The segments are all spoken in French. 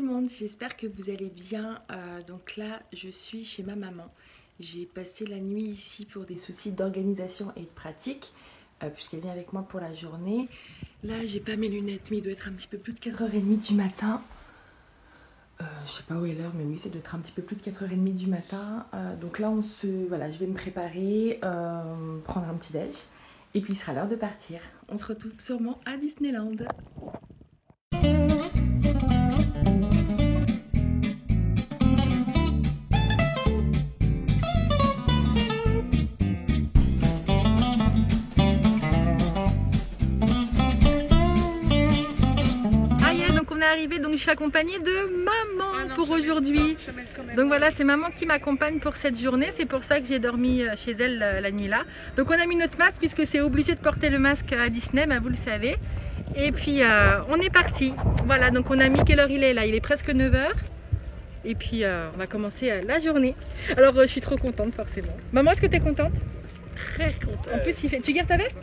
monde, j'espère que vous allez bien. Donc là, je suis chez ma maman. J'ai passé la nuit ici pour des soucis d'organisation et de pratique, puisqu'elle vient avec moi pour la journée. Là, j'ai pas mes lunettes, mais il doit être un petit peu plus de 4h30 du matin. Je sais pas où est l'heure, mais oui, ça doit être un petit peu plus de 4h30 du matin. Donc là, voilà, je vais me préparer, prendre un petit déj, et puis il sera l'heure de partir. On se retrouve sûrement à Disneyland. Arrivée, donc je suis accompagnée de maman pour aujourd'hui. Donc voilà, c'est maman qui m'accompagne pour cette journée. C'est pour ça que j'ai dormi chez elle la nuit là. Donc on a mis notre masque puisque c'est obligé de porter le masque à Disney, bah, vous le savez. Et puis on est parti. Voilà, donc on a mis quelle heure il est là? Il est presque 9h. Et puis on va commencer la journée. Alors je suis trop contente forcément. Maman, est-ce que tu es contente? Très contente. En plus, il fait... Tu gardes ta veste?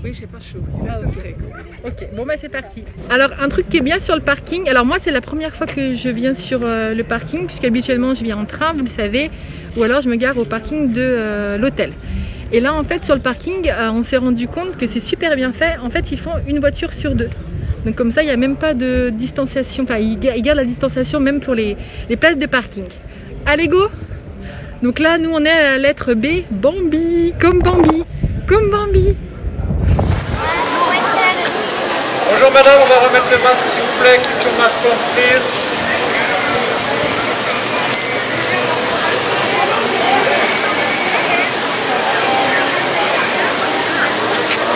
Oui, j'ai pas chaud. Ah, okay. Ok, bon bah c'est parti. Alors un truc qui est bien sur le parking, alors moi c'est la première fois que je viens sur le parking, puisqu'habituellement je viens en train, vous le savez, ou alors je me gare au parking de l'hôtel. Et là en fait sur le parking, on s'est rendu compte que c'est super bien fait. En fait ils font une voiture sur deux. Donc comme ça il n'y a même pas de distanciation, enfin ils gardent la distanciation même pour les places de parking. Allez go! Donc là nous on est à la lettre B, Bambi, comme Bambi, comme Bambi. Bonjour madame, on va remettre le masque s'il vous plaît, keep your mask on please.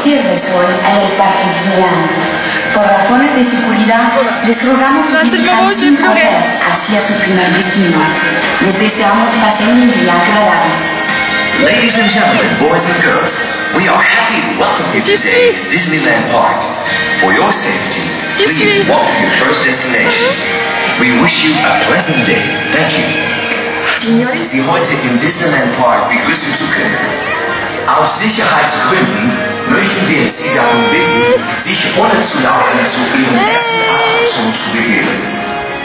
Viernes hoy en el Parque Disneyland. Por razones de seguridad, les rogamos utilizar sin correr hacia su primer destino. Les deseamos pasen un día agradable. Ladies and gentlemen, boys and girls, we are happy to welcome you today to Disneyland Park. For your safety, please walk to your first destination. We wish you a pleasant day. Thank you. Sie heute im Disneyland Park begrüßen zu können. Aus Sicherheitsgründen möchten wir Sie darum bitten, sich ohne zu laufen zu Ihrem ersten Abschluss zu begeben.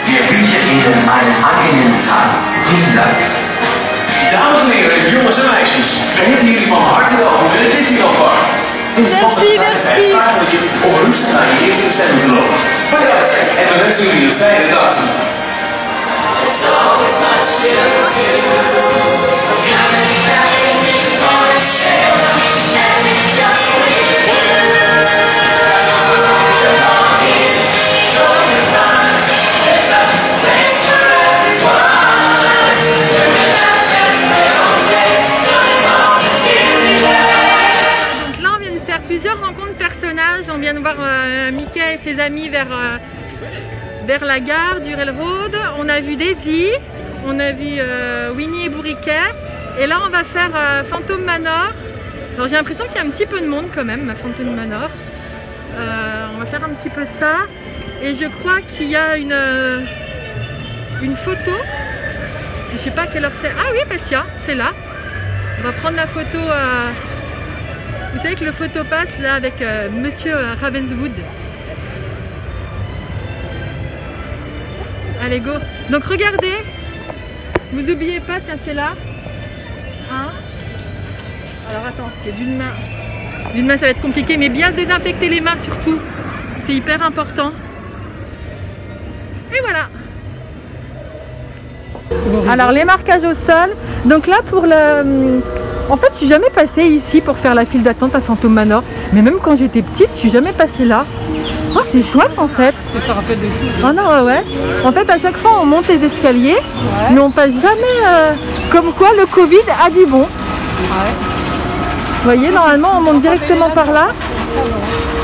Wir wünschen Ihnen einen angenehmen Tag. Vielen Dank. Dames en heren, jongens en meisjes, we heten jullie van harte welkom in het Disneyland Park. Merci. Om rustig naar je eerste bestemming te lopen. Bedankt en we wensen jullie een fijne dag toe. Plusieurs rencontres personnages, on vient de voir Mickey et ses amis vers la gare du Railroad, on a vu Daisy, on a vu Winnie et Bourriquet, et là on va faire Phantom Manor. Alors j'ai l'impression qu'il y a un petit peu de monde quand même à Phantom Manor. On va faire un petit peu ça, et je crois qu'il y a une photo, je sais pas à quelle heure c'est, ah oui bah tiens, c'est là, on va prendre la photo. Vous savez que le photo passe là avec Monsieur Ravenswood. Allez go. Donc regardez, vous n'oubliez pas, tiens c'est là. Hein, alors attends, c'est d'une main. D'une main ça va être compliqué, mais bien se désinfecter les mains surtout. C'est hyper important. Et voilà. Alors les marquages au sol. Donc là pour le... En fait, je suis jamais passée ici pour faire la file d'attente à Phantom Manor. Mais même quand j'étais petite, je suis jamais passée là. Oh, c'est chouette en fait. Ça te rappelle de tout. Oh non, ouais. En fait, à chaque fois, on monte les escaliers, mais on passe jamais. Comme quoi, le Covid a du bon. Ouais. Vous voyez, normalement, on monte directement par là.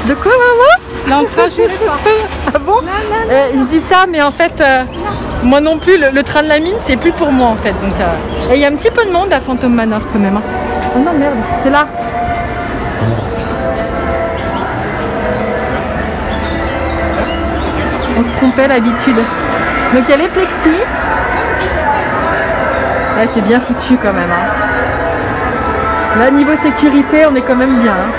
De quoi, maman? Là, on train chérie par Ah bon? Je dis ça, mais en fait, moi non plus, le train de la mine, c'est plus pour moi en fait. Donc, et il y a un petit peu de monde à Phantom Manor quand même. Hein. Oh non, merde, c'est là. On se trompait l'habitude. Donc il y a les plexis. Ouais, c'est bien foutu quand même. Hein. Là, niveau sécurité, on est quand même bien. Hein.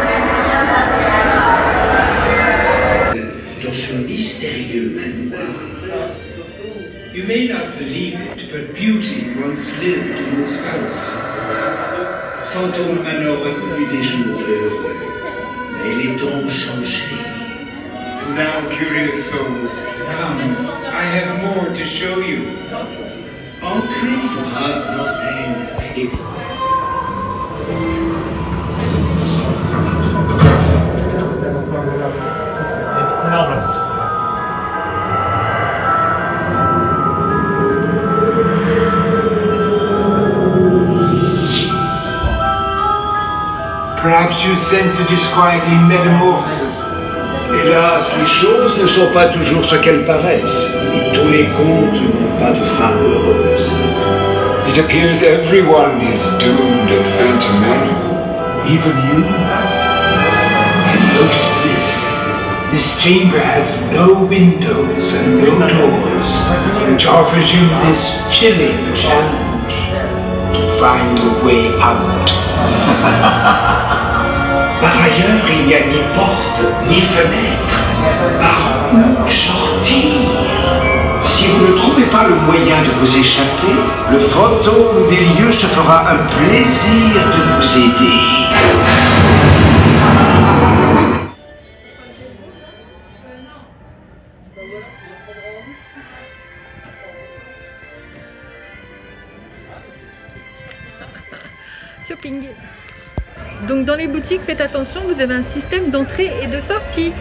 Dans ce mystérieux manoir, may not believe it, but beauty once lived in this house. Fantôme Manor a connu des jours heureux, mais les temps ont changé. Now, curious souls, come, I have more to show you. Entrez, brave mortel, et Perhaps you sense a disquieting metamorphosis. Hélas, les choses ne sont pas toujours ce qu'elles paraissent. Tous les contes n'ont pas de fin heureuse. It appears everyone is doomed at Phantom Manor. Even you? And notice this. This chamber has no windows and no doors, which offers you this chilling challenge to find a way out. Par ailleurs, il n'y a ni porte, ni fenêtre. Par où sortir? Si vous ne trouvez pas le moyen de vous échapper, le fantôme des lieux se fera un plaisir de vous aider. Shopping. Donc dans les boutiques, faites attention, vous avez un système d'entrée et de sortie.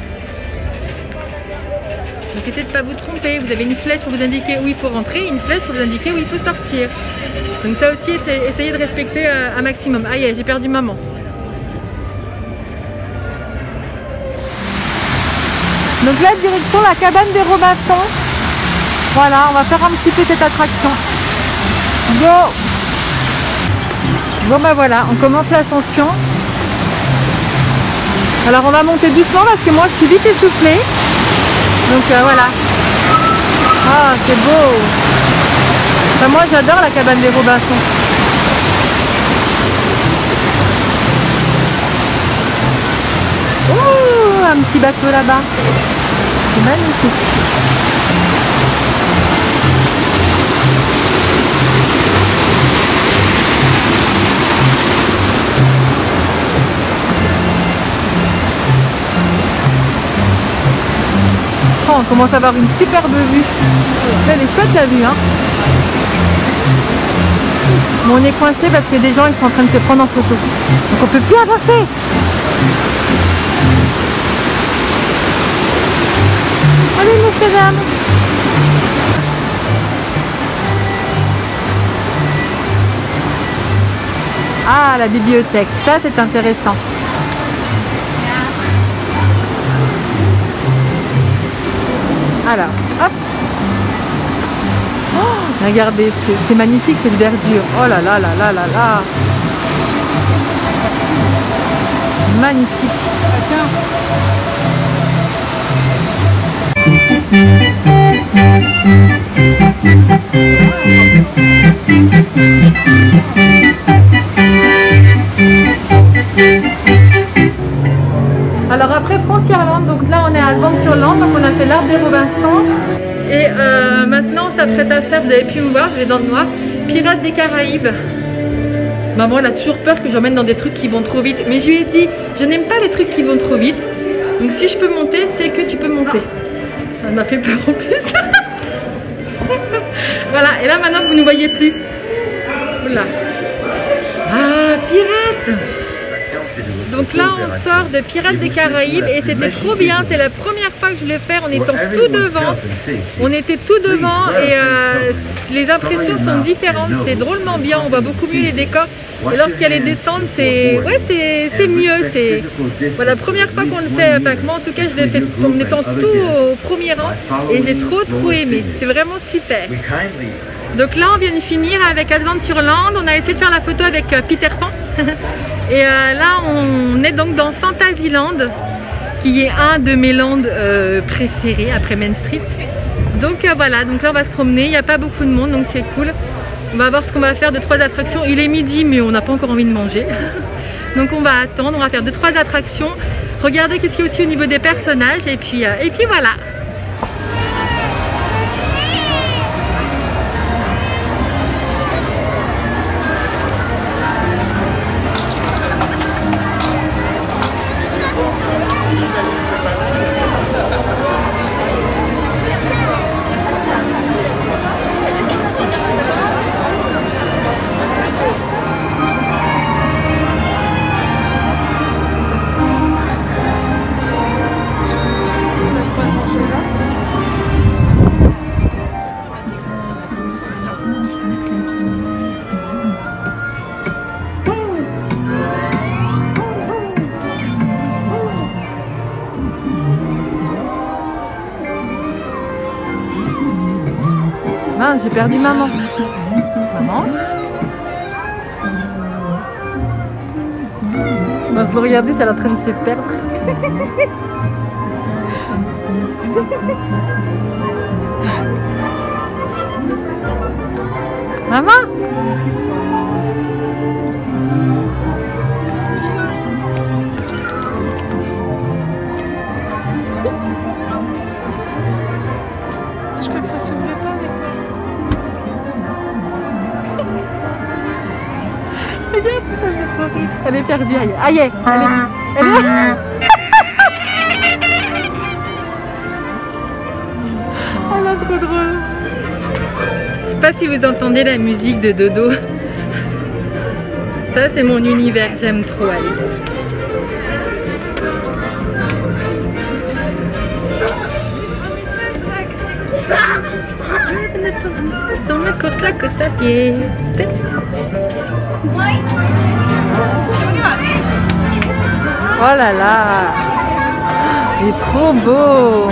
Donc essayez de ne pas vous tromper. Vous avez une flèche pour vous indiquer où il faut rentrer et une flèche pour vous indiquer où il faut sortir. Donc ça aussi, essayez de respecter un maximum. Aïe, j'ai perdu maman. Donc là, direction la cabane des Robinson. Voilà, on va faire un petit peu cette attraction. Go! Bon bah voilà, on commence l'ascension. Alors on va monter doucement parce que moi je suis vite essoufflée. Donc voilà. Ah c'est beau. Enfin, moi j'adore la cabane des Robinson. Oh, un petit bateau là-bas. C'est magnifique. On commence à avoir une superbe vue. Elle est chouette la vue, hein. Bon, on est coincé parce que des gens ils sont en train de se prendre en photo. Donc on peut plus avancer. Allez, messieurs, dames. Ah, la bibliothèque, ça c'est intéressant. Alors, hop. Oh, regardez, c'est magnifique cette verdure. Oh là là là là là là. Magnifique. Alors après Frontierland, donc là on est à Adventureland, donc on a fait l'arbre des Robinson. Et maintenant on s'apprête à faire, vous avez pu me voir, j'ai les dents noires, Pirates des Caraïbes. Maman elle a toujours peur que j'emmène dans des trucs qui vont trop vite. Mais je lui ai dit, je n'aime pas les trucs qui vont trop vite. Donc si je peux monter, c'est que tu peux monter. Ça m'a fait peur en plus. Voilà, et là maintenant vous ne voyez plus. Oula. Ah, pirates! Donc là on sort de Pirates des Caraïbes et c'était trop bien, c'est la première fois que je le fais en étant tout devant. On était tout devant et les impressions sont différentes, c'est drôlement bien, on voit beaucoup mieux les décors. Et lorsqu'il y a les descentes, c'est mieux. C'est voilà, la première fois qu'on le fait, enfin moi en tout cas je l'ai fait en étant tout au premier rang et j'ai trop aimé, c'était vraiment super. Donc là on vient de finir avec Adventureland, on a essayé de faire la photo avec Peter Pan. Et là on est donc dans Fantasyland, qui est un de mes lands préférés après Main Street. Donc voilà, donc là on va se promener, il n'y a pas beaucoup de monde donc c'est cool. On va voir ce qu'on va faire de 3 attractions. Il est midi mais on n'a pas encore envie de manger. Donc on va attendre, on va faire 2-3 attractions. Regardez qu'est-ce qu'il y a aussi au niveau des personnages et puis voilà. J'ai perdu maman. Maman. Bah, faut regarder si elle est en train de se perdre. Maman. Je crois que ça s'ouvrait pas avec Regarde, elle est perdue. Aïe, elle est... Oh là, trop drôle. Je sais pas si vous entendez la musique de Dodo. Ça, c'est mon univers. J'aime trop Alice. Sur la course à pied. Oh là là, il est trop beau.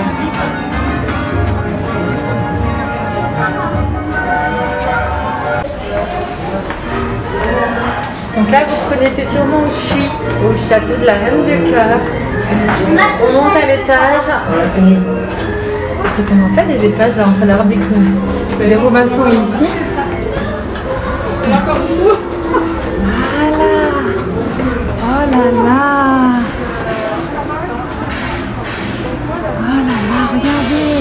Donc là, vous reconnaissez sûrement où je suis, au château de la Reine de Cœur. On monte à l'étage. C'est comment on fait les étages là, entre l'arbre des clous. Les Robinson est ici. Voilà. Oh là là. Oh là là, regardez.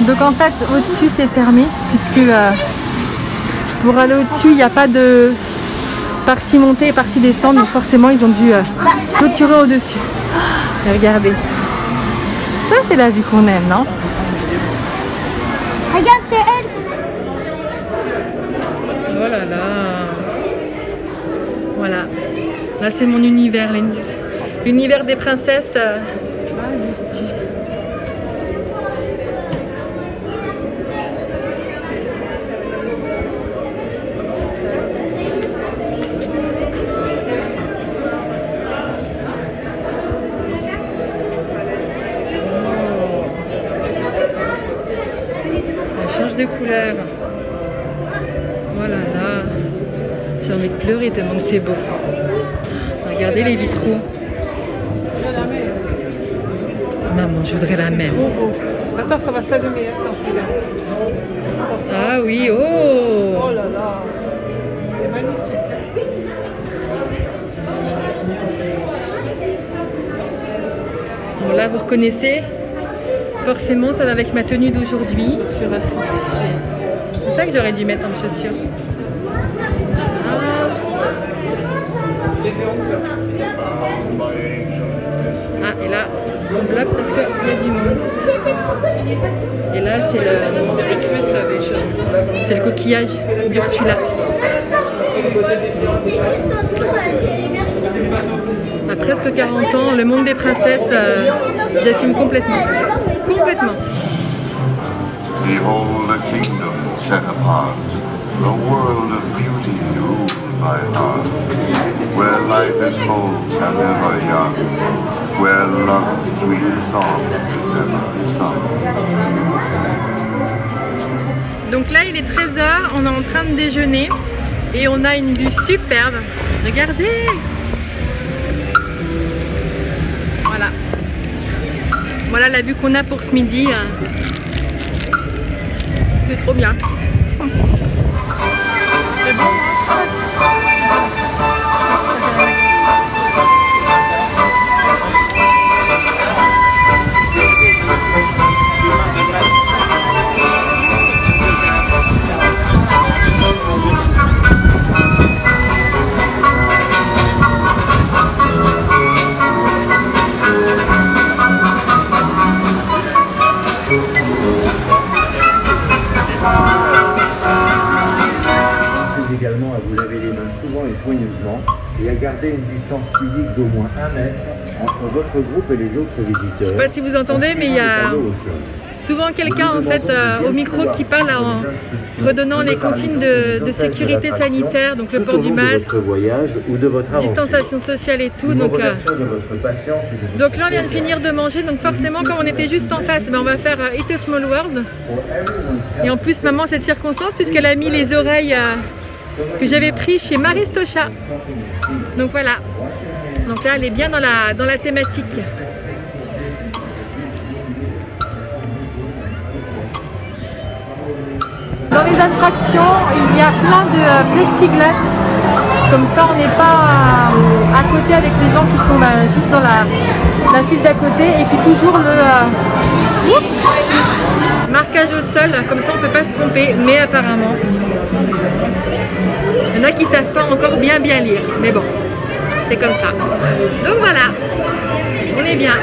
Donc en fait, au-dessus c'est fermé puisque pour aller au-dessus, il n'y a pas de partie montée et partie descendre, donc forcément ils ont dû clôturer au-dessus. Et regardez. Ça c'est la vue qu'on aime, non? Regarde, c'est elle. Oh là là. Voilà. Là c'est mon univers, l'univers des princesses. De couleur. Voilà là. J'ai envie de pleurer tellement que c'est beau. Regardez les vitraux. Maman, je voudrais la même. Attends, ça va s'allumer. Attends, je regarde. Ah oui, oh! Oh là là. C'est magnifique. Bon là, vous reconnaissez? Forcément, ça va avec ma tenue d'aujourd'hui. C'est ça que j'aurais dû mettre en chaussures. Ah, et là, on bloque parce qu'il y a du monde. Et là, c'est le coquillage d'Ursula. À presque 40 ans, le monde des princesses, j'assume complètement. Complètement. Behold a kingdom set apart, a world of beauty ruled by art, where life is full and ever young, where love's sweet song is ever sung. Donc là, il est 13h, on est en train de déjeuner et on a une vue superbe. Regardez! Voilà. Voilà la vue qu'on a pour ce midi. C'est trop bien. C'est bon. Également à vous laver les mains souvent et soigneusement et à garder une distance physique d'au moins 1 mètre entre votre groupe et les autres visiteurs. Je sais pas si vous entendez, mais il y a souvent quelqu'un en fait au micro qui parle en redonnant les consignes de sécurité sanitaire, donc le port du masque, distanciation sociale et tout. Donc là on vient de finir de manger, donc forcément comme on était juste en face, on va faire Eat a Small World. Et en plus maman cette circonstance puisqu'elle a mis les oreilles que j'avais pris chez Maristocha. Donc voilà. Donc là elle est bien dans la thématique. Dans les attractions, il y a plein de plexiglas. Comme ça on n'est pas à côté avec les gens qui sont juste dans la file d'à côté. Et puis toujours le marquage au sol, comme ça on ne peut pas se tromper. Mais apparemment, il y en a qui ne savent pas encore bien lire. Mais bon, c'est comme ça. Donc voilà, on est bien.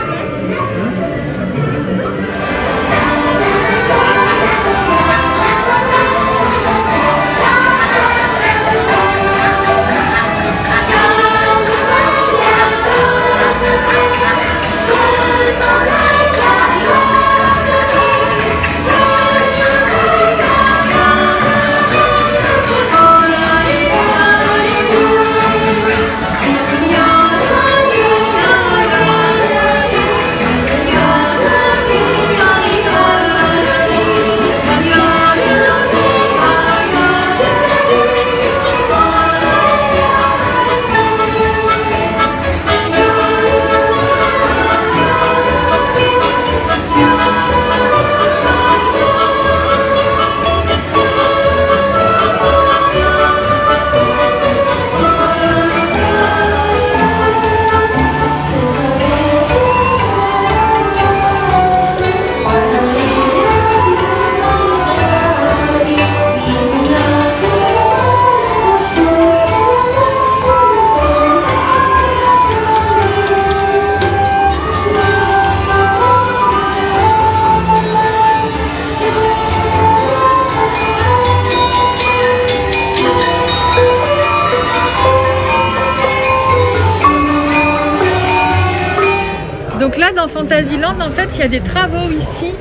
Donc là dans Fantasyland en fait il y a des travaux ici,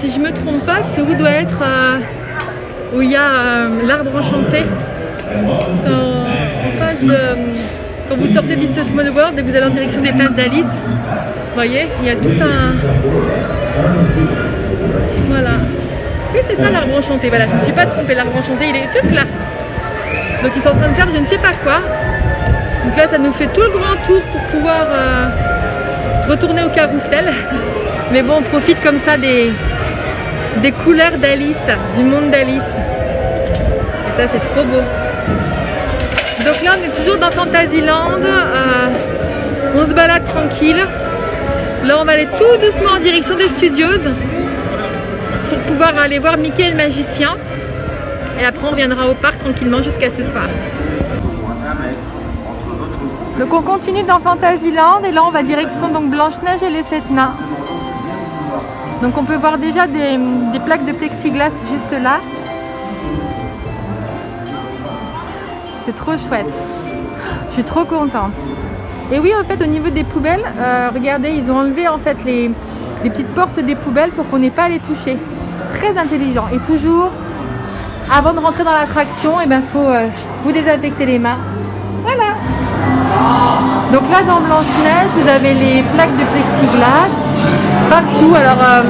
si je me trompe pas c'est où doit être où il y a l'arbre enchanté en face de quand vous sortez d'Ice Small World et vous allez en direction des places d'Alice, vous voyez il y a tout un voilà, oui c'est ça l'arbre enchanté, voilà je me suis pas trompée, l'arbre enchanté il est tout là, donc ils sont en train de faire je ne sais pas quoi, donc là ça nous fait tout le grand tour pour pouvoir retourner au carrousel, mais bon on profite comme ça des couleurs d'Alice, du monde d'Alice, et ça c'est trop beau. Donc là on est toujours dans Fantasyland, on se balade tranquille, là on va aller tout doucement en direction des Studios pour pouvoir aller voir Mickey et le magicien, et après on reviendra au parc tranquillement jusqu'à ce soir. Donc on continue dans Fantasyland et là on va direction donc Blanche-Neige et les 7 nains. Donc on peut voir déjà des plaques de plexiglas juste là. C'est trop chouette. Je suis trop contente. Et oui en fait au niveau des poubelles, regardez ils ont enlevé en fait les petites portes des poubelles pour qu'on n'ait pas à les toucher. Très intelligent. Et toujours avant de rentrer dans l'attraction, il faut vous désinfecter les mains. Voilà. Donc là dans Blanche-Neige vous avez les plaques de plexiglas partout. Alors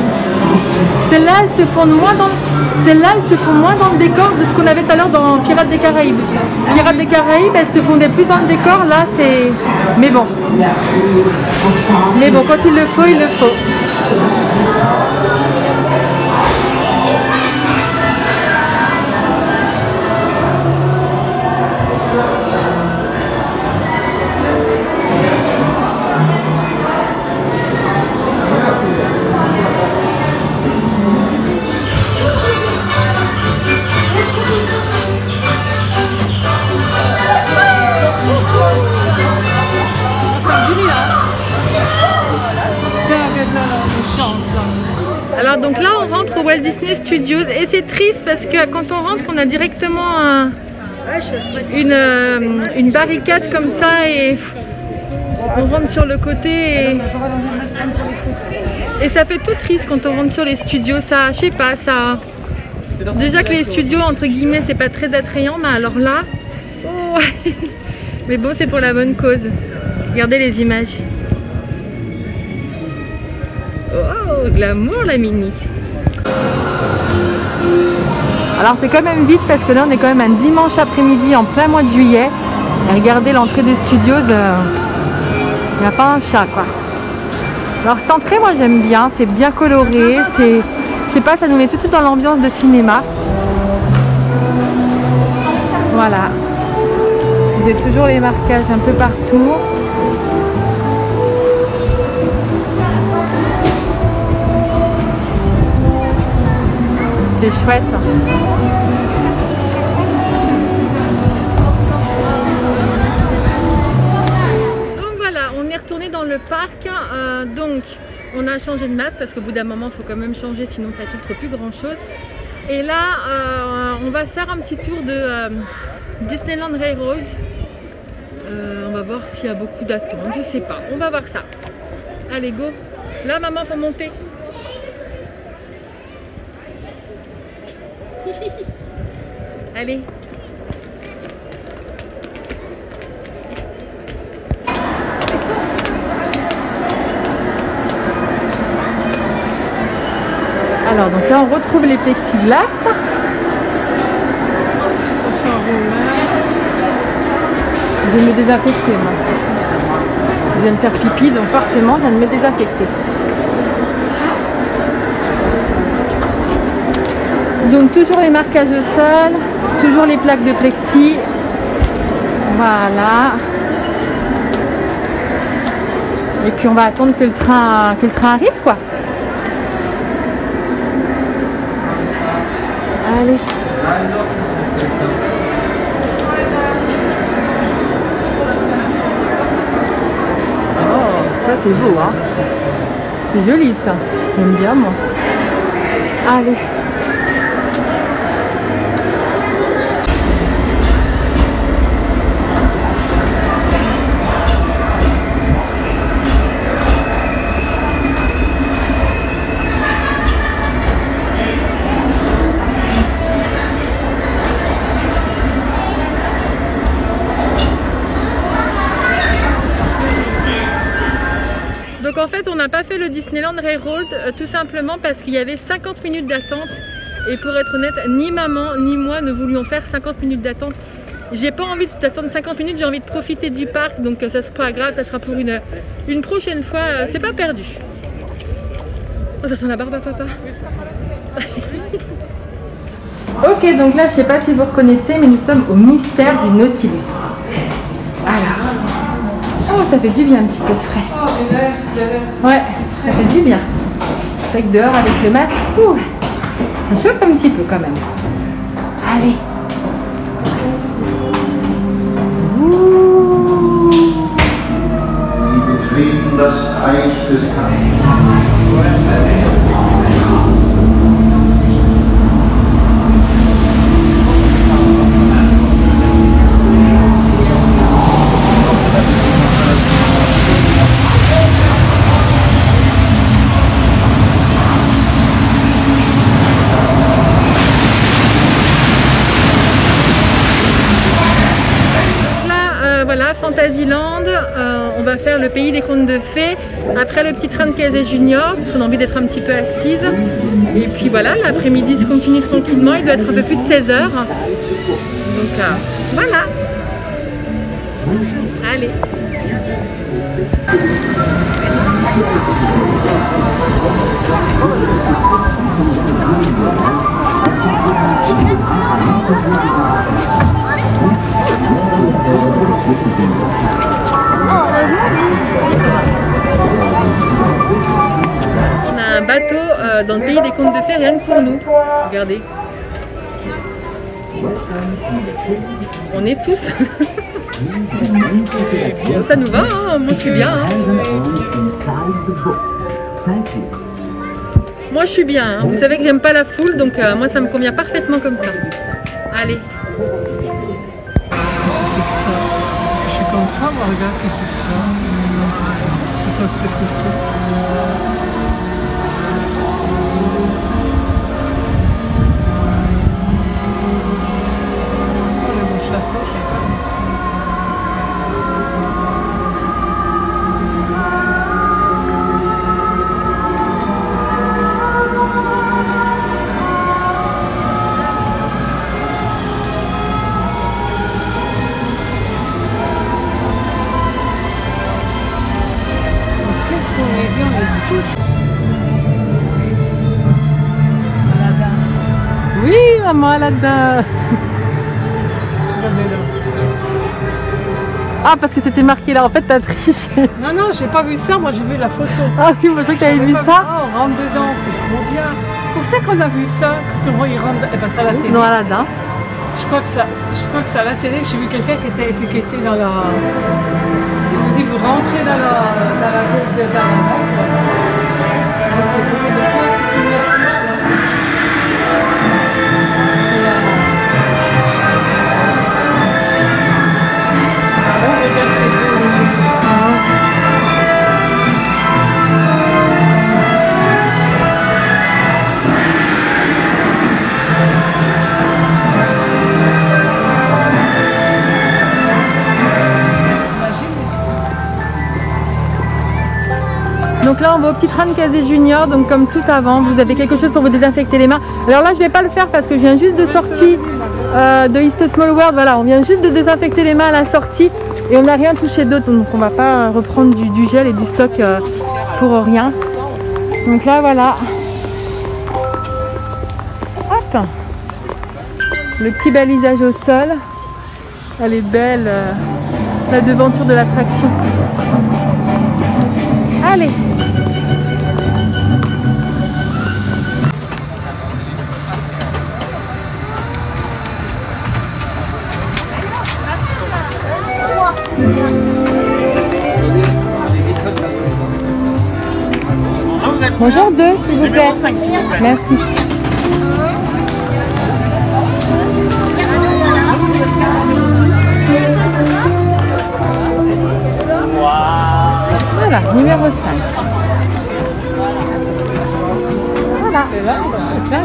celles-là elles se fondent moins dans le décor de ce qu'on avait tout à l'heure dans Pirates des Caraïbes. Pirates des Caraïbes elles se fondaient plus dans le décor, là c'est... Mais bon quand il le faut, il le faut. Alors donc là on rentre au Walt Disney Studios et c'est triste parce que quand on rentre on a directement une barricade comme ça et On rentre sur le côté et ça fait tout triste quand on rentre sur les studios. Ça, je sais pas, ça. Déjà que les studios entre guillemets c'est pas très attrayant, mais alors là, oh. Mais bon, c'est pour la bonne cause. Regardez les images. Oh, glamour la Mini. Alors c'est quand même vite parce que là on est quand même un dimanche après-midi en plein mois de juillet. Et regardez l'entrée des studios, il n'y a pas un chat quoi. Alors cette entrée moi j'aime bien, c'est bien coloré, c'est, je sais pas, ça nous met tout de suite dans l'ambiance de cinéma. Voilà. Vous avez toujours les marquages un peu partout. C'est chouette. Donc voilà, on est retourné dans le parc. Donc on a changé de masque parce qu'au bout d'un moment il faut quand même changer, sinon ça filtre plus grand chose. Et là on va se faire un petit tour de Disneyland Railroad. On va voir s'il y a beaucoup d'attentes, je sais pas, on va voir ça. Allez go. Là maman, faut monter. Allez. Alors donc là on retrouve les plexiglas. Je vais me désinfecter moi. Je viens de faire pipi donc forcément je viens de me désinfecter. Donc toujours les marquages au sol, toujours les plaques de plexi. Voilà. Et puis on va attendre que le train arrive quoi. Allez. Oh, ça c'est beau hein. C'est joli ça. J'aime bien moi. Allez. Donc en fait on n'a pas fait le Disneyland Railroad tout simplement parce qu'il y avait 50 minutes d'attente et pour être honnête ni maman ni moi ne voulions faire 50 minutes d'attente. J'ai pas envie d'attendre 50 minutes, j'ai envie de profiter du parc, donc ça sera pas grave, ça sera pour une prochaine fois, c'est pas perdu. Oh, ça sent la barbe à papa. Ok, donc là je sais pas si vous reconnaissez mais nous sommes au mystère du Nautilus. Voilà. Oh, ça fait du bien un petit peu de frais. Ouais, ça fait du bien. C'est vrai que dehors avec le masque, ça chauffe un petit peu quand même. Allez. Sie betreten das Reich des Kampfes. Voilà, Fantasyland, on va faire le pays des contes de fées, après le petit train de Casey Junior, parce qu'on a envie d'être un petit peu assise. Et puis voilà, l'après-midi se continue tranquillement, il doit être un peu plus de 16 h. Donc voilà. Allez. On a un bateau dans le pays des contes de fées rien que pour nous. Regardez. On est tous. Ça nous va, hein, moi je suis bien. Hein. Moi je suis bien. Hein. Vous savez que j'aime pas la foule, donc moi ça me convient parfaitement comme ça. Allez. Je suis content, regarde qu'est-ce que c'est ça. Oui, maman Aladdin. Ah, parce que c'était marqué là, en fait t'as triché. Non, non, j'ai pas vu ça, moi j'ai vu la photo. Ah, je crois que t'avais vu ça. Ah, on rentre dedans, c'est trop bien. Pour ça qu'on a vu ça, quand on y rentre, eh ben, c'est à la télé. Non, Aladdin. Je crois que c'est à la télé que j'ai vu quelqu'un qui était étiqueté dans la... Il me dit, vous rentrez dans la montre. C'est beaucoup de gens qui me touchent là. C'est là. Oh, regarde, c'est beau. Donc là on va au petit train de Kazé Junior, donc comme tout avant, vous avez quelque chose pour vous désinfecter les mains. Alors là je vais pas le faire parce que je viens juste de sortir de East Small World, voilà, on vient juste de désinfecter les mains à la sortie et on n'a rien touché d'autre, donc on va pas reprendre du gel et du stock pour rien. Donc là voilà, hop, le petit balisage au sol, elle est belle, la devanture de l'attraction. Allez. Bonjour, 2 s'il vous plaît. 5, s'il vous plaît. Merci. Voilà, numéro 5. Voilà. C'est là, parce que là.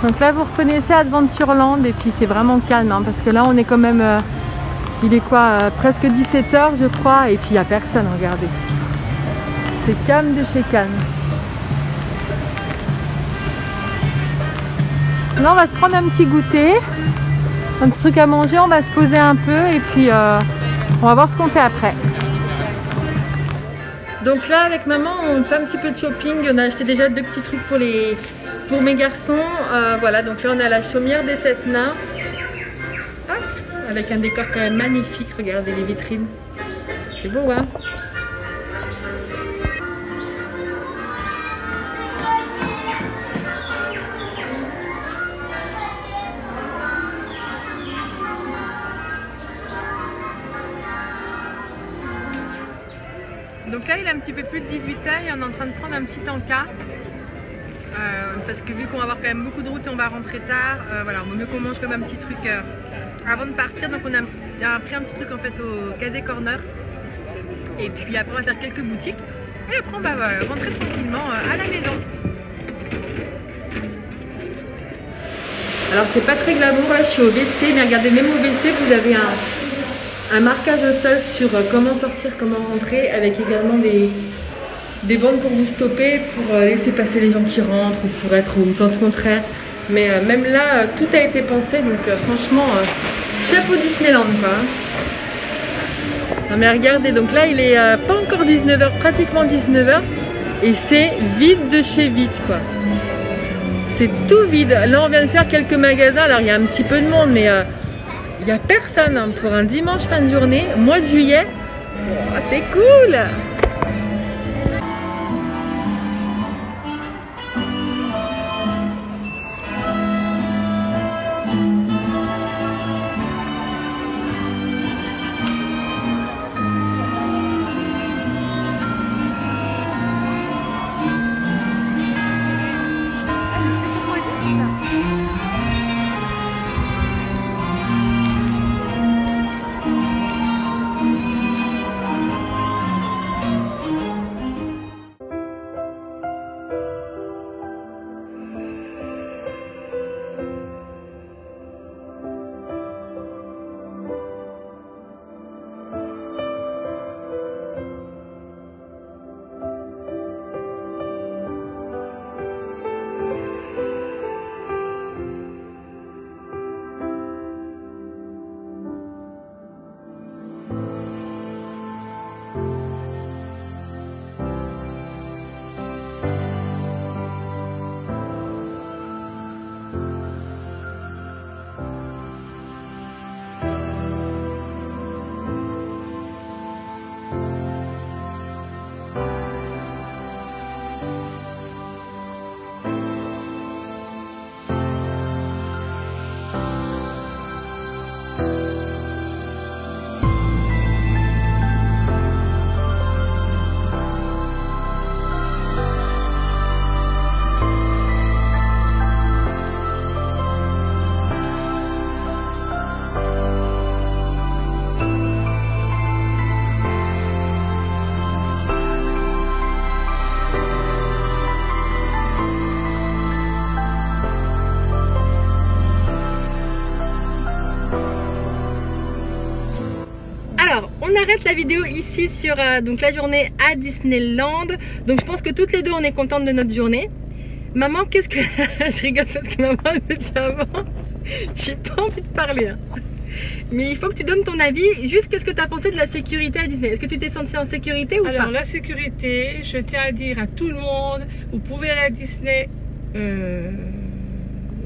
Donc là vous reconnaissez Adventureland et puis c'est vraiment calme hein, parce que là on est quand même, il est quoi, presque 17 h je crois et puis il n'y a personne, regardez. C'est calme de chez calme. Là on va se prendre un petit goûter, un petit truc à manger, on va se poser un peu et puis on va voir ce qu'on fait après. Donc là avec maman on fait un petit peu de shopping, on a acheté déjà 2 petits trucs pour mes garçons. Voilà, donc là on a la chaumière des 7 nains. Ah, avec un décor quand même magnifique, regardez les vitrines. C'est beau hein. Donc là il est un petit peu plus de 18 h et on est en train de prendre un petit encas. Parce que vu qu'on va avoir quand même beaucoup de route et on va rentrer tard, voilà, il vaut mieux qu'on mange comme un petit truc avant de partir. Donc on a pris un petit truc en fait au Kazé Corner. Et puis après on va faire quelques boutiques. Et après on va rentrer tranquillement à la maison. Alors c'est pas très glamour, là je suis au WC, mais regardez, même au WC vous avez un marquage au sol sur comment sortir, comment rentrer, avec également des bandes pour vous stopper, pour laisser passer les gens qui rentrent, ou pour être au sens contraire. Mais même là, tout a été pensé, donc franchement, chapeau Disneyland quoi. Non mais regardez, donc là il est pas encore 19h, pratiquement 19h, et c'est vide de chez vide quoi. C'est tout vide. Là on vient de faire quelques magasins, alors il y a un petit peu de monde, mais il n'y a personne hein, pour un dimanche fin de journée, mois de juillet. Oh, c'est cool. On arrête la vidéo ici sur donc la journée à Disneyland. Donc je pense que toutes les deux on est contentes de notre journée. Maman, qu'est-ce que... je rigole parce que maman me dit avant, j'ai pas envie de parler hein. Mais il faut que tu donnes ton avis. Juste, qu'est-ce que tu as pensé de la sécurité à Disney? Est-ce que tu t'es sentie en sécurité ou pas? Alors la sécurité, je tiens à dire à tout le monde, vous pouvez aller à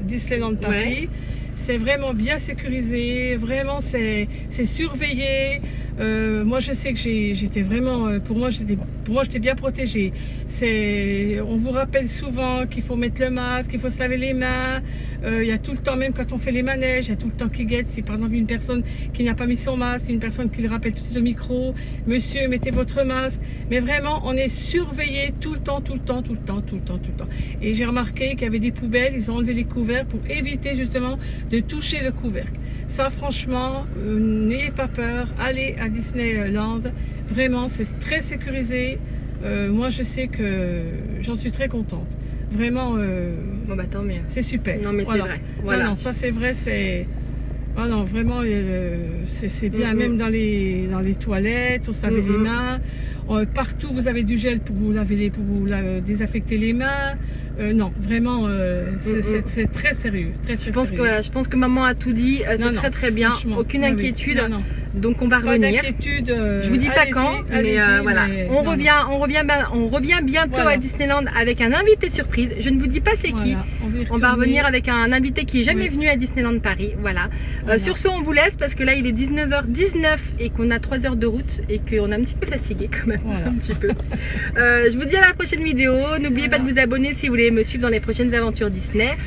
Disneyland Paris. Ouais. C'est vraiment bien sécurisé, vraiment c'est surveillé. Moi je sais que j'étais vraiment, pour moi j'étais bien protégée. On vous rappelle souvent qu'il faut mettre le masque, qu'il faut se laver les mains. Il y a tout le temps, même quand on fait les manèges, il y a tout le temps qui guette. Si par exemple une personne qui n'a pas mis son masque, une personne qui le rappelle tout de suite au micro, monsieur mettez votre masque. Mais vraiment on est surveillé tout le temps. Et j'ai remarqué qu'il y avait des poubelles, ils ont enlevé les couvercles pour éviter justement de toucher le couvercle. Ça franchement, n'ayez pas peur, allez à Disneyland, vraiment c'est très sécurisé. Moi je sais que j'en suis très contente, vraiment. Bon bah tant mieux. C'est super. Non mais voilà. C'est vrai. Voilà. Non, ça c'est vrai, c'est. Ah non, vraiment c'est bien, même dans les toilettes, on se lave les mains. Partout vous avez du gel pour vous désinfecter les mains. Non, vraiment, c'est très sérieux. Je pense que maman a tout dit. C'est très bien. Aucune inquiétude. Non. Donc on va revenir. Je vous dis pas quand, mais voilà. On revient bientôt à Disneyland avec un invité surprise. Je ne vous dis pas c'est qui. On va revenir avec un invité qui est jamais venu à Disneyland Paris. Voilà. Sur ce, on vous laisse parce que là il est 19h19 et qu'on a 3 heures de route et qu'on est un petit peu fatigué quand même. Un petit peu. Je vous dis à la prochaine vidéo. N'oubliez pas de vous abonner si vous voulez me suivre dans les prochaines aventures Disney.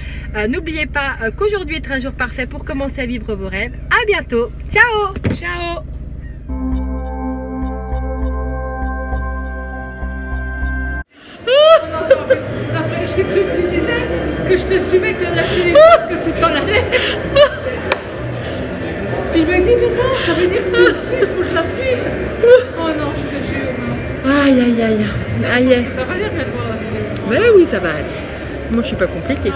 N'oubliez pas qu'aujourd'hui est un jour parfait pour commencer à vivre vos rêves. À bientôt. Ciao. Ciao. Après, j'ai cru que tu disais que je te suivais, que tu t'en allais. Puis je me dis, mais non, ça veut dire que tu me suis, il faut que je la suive. Oh non, je te jure. Aïe. Ça va dire qu'elle voit la vidéo. Ben oui, ça va aller. Moi, je suis pas compliquée.